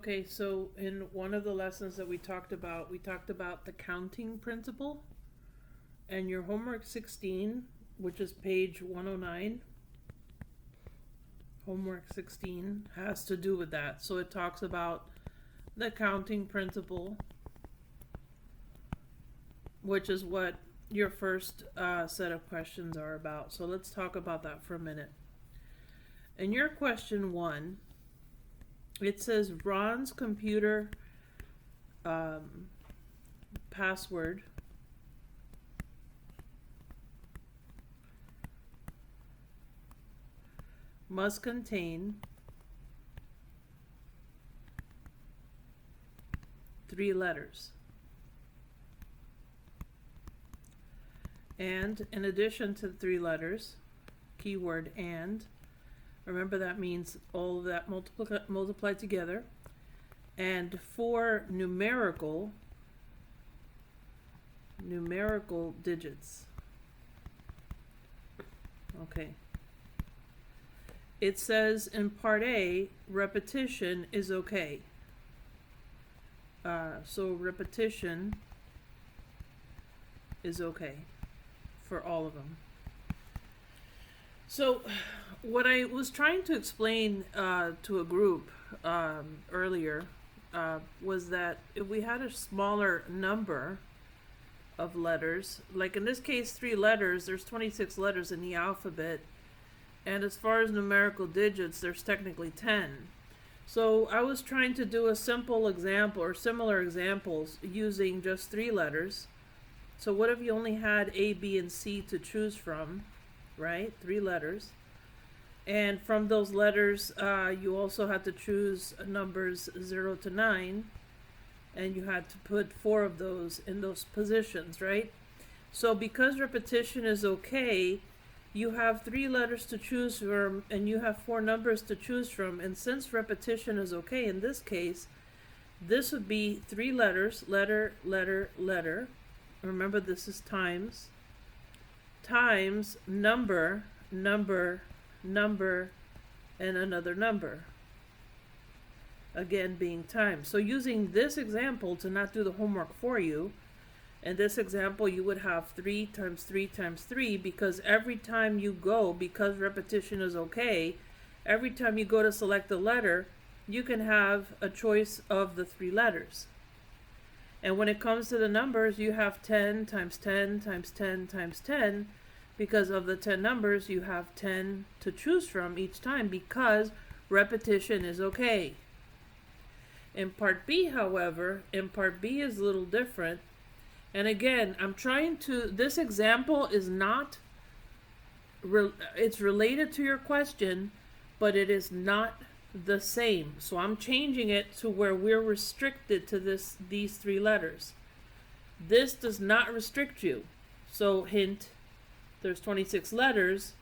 Okay, so in one of the lessons that we talked about the counting principle, and your homework 16, which is page 109, homework 16 has to do with that. So it talks about the counting principle, which is what your first set of questions are about. So let's talk about that for a minute. In your question 1, it says Ron's computer password must contain 3 letters. And in addition to 3 letters, keyword and, remember that means all of that multiplied together, and 4 numerical digits. Okay. It says in part A, repetition is okay. So repetition is okay for all of them. So what I was trying to explain to a group earlier was that if we had a smaller number of letters, like in this case 3 letters, there's 26 letters in the alphabet, and as far as numerical digits, there's technically 10. So I was trying to do a simple example or similar examples using just 3 letters. So what if you only had A, B, and C to choose from, right? 3 letters. And from those letters, you also had to choose numbers 0 to 9. And you had to put 4 of those in those positions, right? So because repetition is okay, you have 3 letters to choose from, and you have 4 numbers to choose from. And since repetition is okay in this case, this would be 3 letters, letter, letter, letter. Remember, this is times number, number, number, and another number. Again, being times. So using this example to not do the homework for you, in this example you would have 3 times 3 times 3, because every time you go, because repetition is okay, every time you go to select a letter, you can have a choice of the 3 letters. And when it comes to the numbers, you have 10 times 10 times 10 times 10, because of the 10 numbers, you have 10 to choose from each time, because repetition is okay. In part B, however, is a little different. And again, this example is not, it's related to your question, but it is not the same. So I'm changing it to where we're restricted to these 3 letters. This does not restrict you. So hint, there's 26 letters.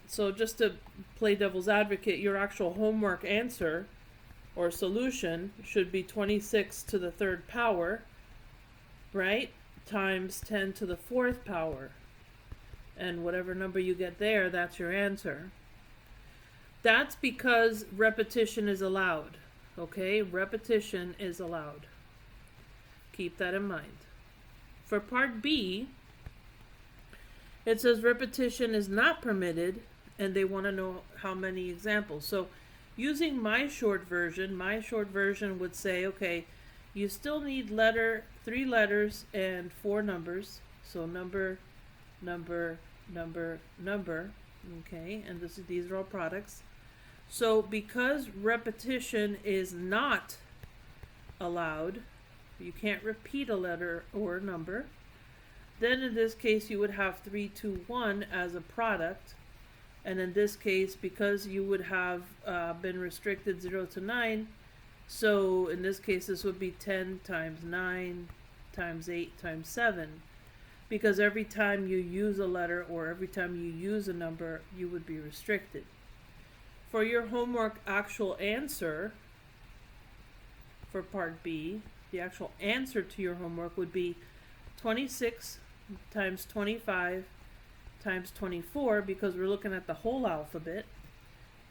So just to play devil's advocate, your actual homework answer or solution should be 26 to the 3rd power, right? Times 10 to the 4th power. And whatever number you get there, that's your answer. That's because repetition is allowed. Okay? Repetition is allowed. Keep that in mind. For part B, it says repetition is not permitted, and they want to know how many examples. So using my short version would say, okay, you still need 3 letters and 4 numbers. So number, number, number, number. Okay, and these are all products. So because repetition is not allowed, you can't repeat a letter or a number, then in this case you would have 3, 2, 1 as a product. And in this case, because you would have been restricted 0 to 9, so in this case this would be 10 times 9 times 8 times 7. Because every time you use a letter or every time you use a number, you would be restricted. For your homework actual answer, for part B, the actual answer to your homework would be 26 times 25 times 24, because we're looking at the whole alphabet.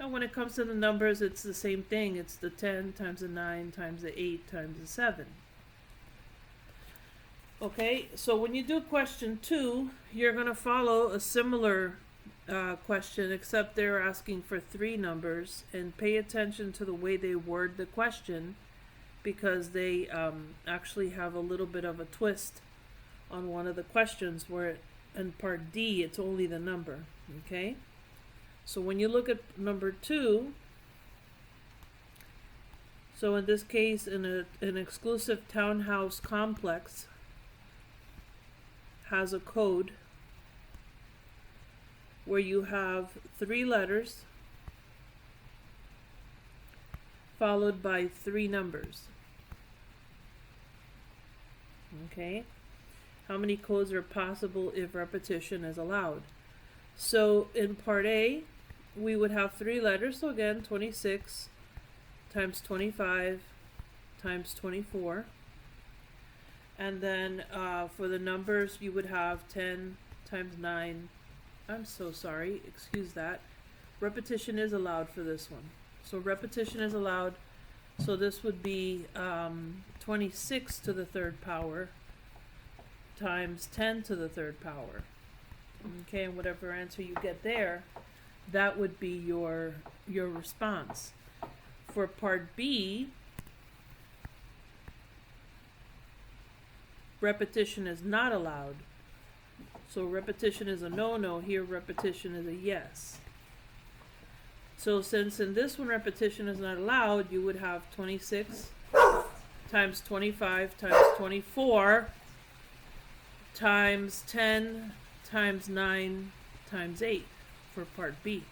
And when it comes to the numbers, it's the same thing. It's the 10 times the 9 times the 8 times the 7. Okay, so when you do question 2, you're going to follow a similar question, except they're asking for 3 numbers, and pay attention to the way they word the question, because they actually have a little bit of a twist on one of the questions where in part D it's only the number. Okay, so when you look at number 2, so in this case, in an exclusive townhouse complex has a code where you have 3 letters followed by 3 numbers. Okay, how many codes are possible if repetition is allowed? So in part A, we would have 3 letters, so again 26 times 25 times 24. And then for the numbers, you would have 10 times 9. I'm so sorry, excuse that. Repetition is allowed for this one. So repetition is allowed. So this would be 26 to the 3rd power times 10 to the 3rd power. Okay, and whatever answer you get there, that would be your response. For part B, repetition is not allowed. So repetition is a no-no. Here repetition is a yes. So since in this one repetition is not allowed, you would have 26 times 25 times 24 times 10 times 9 times 8 for part B.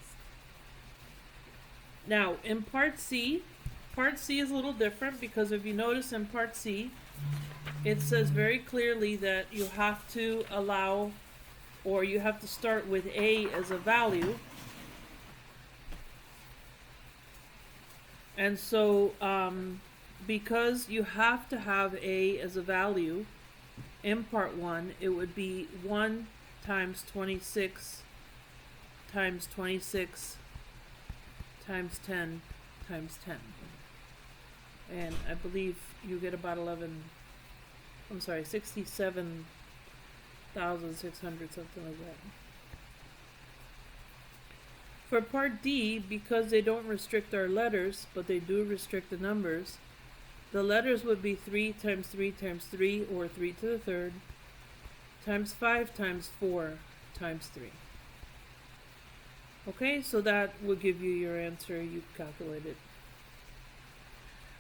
Now in part C is a little different, because if you notice in part C, it says very clearly that you have to allow, or you have to start with A as a value. And so because you have to have A as a value in part 1, it would be 1 times 26 times 26 times 10 times 10. And I believe you get about 67,600, something like that. For part D, because they don't restrict our letters, but they do restrict the numbers, the letters would be 3 times 3 times 3, or 3 to the 3rd, times 5 times 4 times 3. Okay, so that will give you your answer. You calculate it.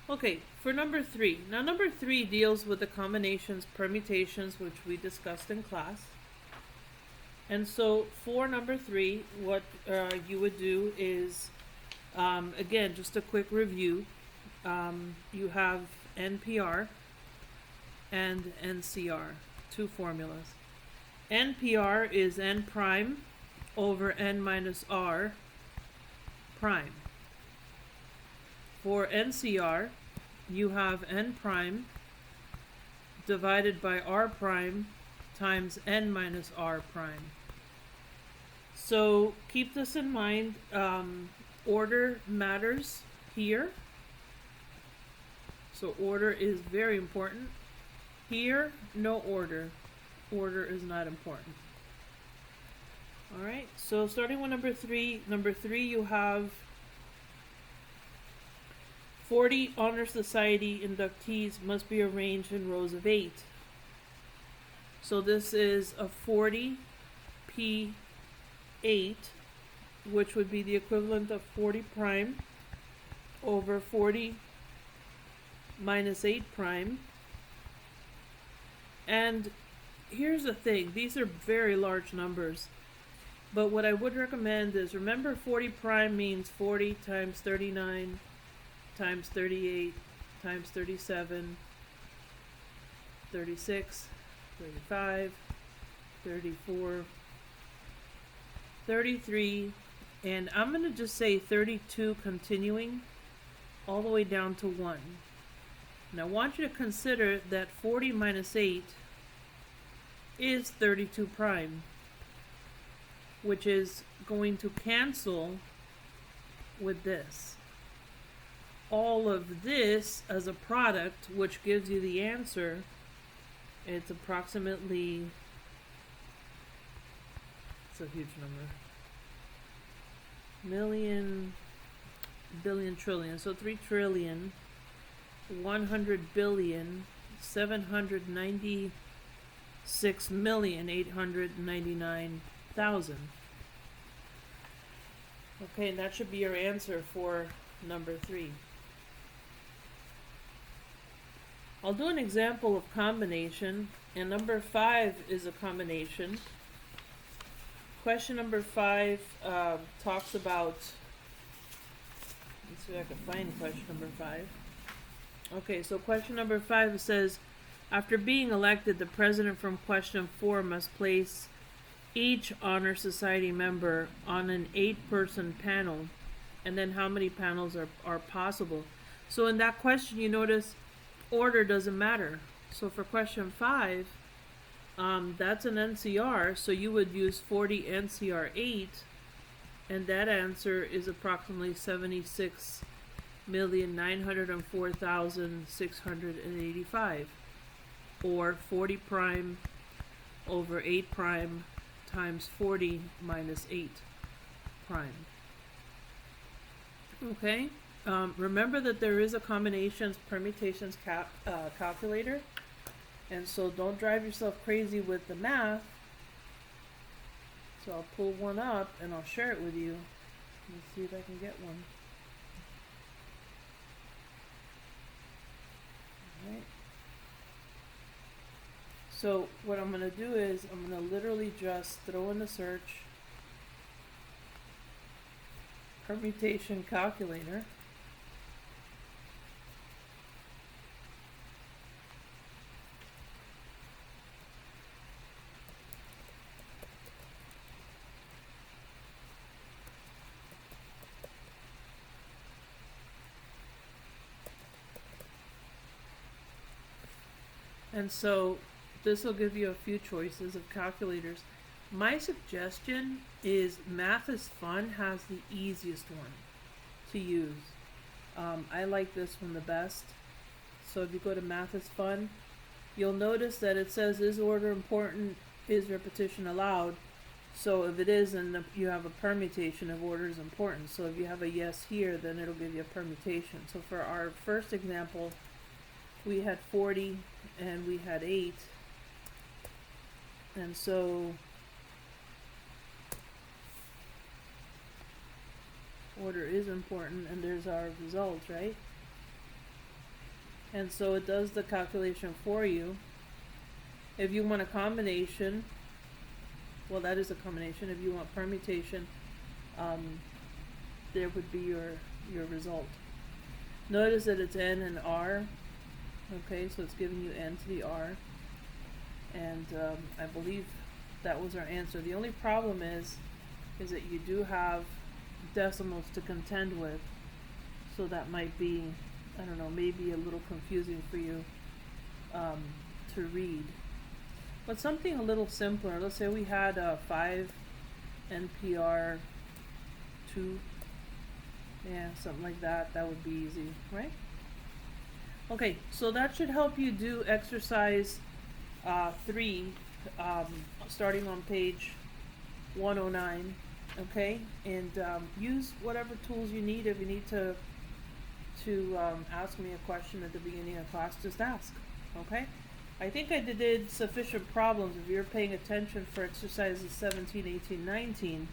Okay, for number 3. Now number 3 deals with the combinations, permutations, which we discussed in class. And so for number 3, what you would do is, again, just a quick review. You have NPR and NCR, 2 formulas. NPR is n prime over n minus r prime. For NCR, you have n prime divided by r prime times n minus r prime. So keep this in mind. Order matters here. So order is very important. Here, no order. Order is not important. Alright, so starting with number 3. Number 3, you have 40 honor society inductees must be arranged in rows of 8. So this is a 40 P8, which would be the equivalent of 40 prime over 40 minus 8 prime. And here's the thing, these are very large numbers, but what I would recommend is, remember 40 prime means 40 times 39 times 38 times 37, 36, 35, 34, 33, and I'm going to just say 32 continuing all the way down to 1. And I want you to consider that 40 minus 8 is 32 prime, which is going to cancel with this. All of this as a product, which gives you the answer, it's approximately, it's a huge number, million, billion, trillion. So 3,100,796,899,000. Okay, and that should be your answer for number 3. I'll do an example of combination, and number 5 is a combination. Question number 5 talks about, let's see if I can find question number 5. Okay, so question number 5 says, after being elected, the president from question 4 must place each honor society member on an 8-person panel, and then how many panels are possible. So in that question, you notice order doesn't matter. So for question 5, that's an NCR, so you would use 40 NCR 8, and that answer is approximately 76,904,685, or 40 prime over 8 prime times 40 minus 8 prime. Okay, remember that there is a combinations permutations calculator, and so don't drive yourself crazy with the math. So I'll pull one up and I'll share it with you. Let's see if I can get one. Alright. So what I'm going to do is I'm going to literally just throw in the search permutation calculator. And so this will give you a few choices of calculators. My suggestion is Math is Fun has the easiest one to use. I like this one the best. So if you go to Math is Fun, you'll notice that it says, is order important, is repetition allowed? So if it is, then you have a permutation of order is important. So if you have a yes here, then it'll give you a permutation. So for our first example, we had 40 and we had 8. And so order is important, and there's our results, right? And so it does the calculation for you. If you want a combination, well, that is a combination. If you want permutation, there would be your result. Notice that it's N and R. Okay, so it's giving you N to the R. And I believe that was our answer. The only problem is that you do have decimals to contend with, so that might be, I don't know, maybe a little confusing for you to read. But something a little simpler. Let's say we had 5 NPR 2. Yeah, something like that. That would be easy, right? Okay, so that should help you do exercise 3, starting on page 109. Okay, and use whatever tools you need. If you need to ask me a question at the beginning of class, just ask. Okay, I think I did sufficient problems if you're paying attention for exercises 17, 18, 19,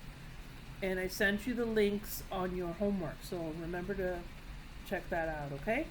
and I sent you the links on your homework, so remember to check that out. Okay.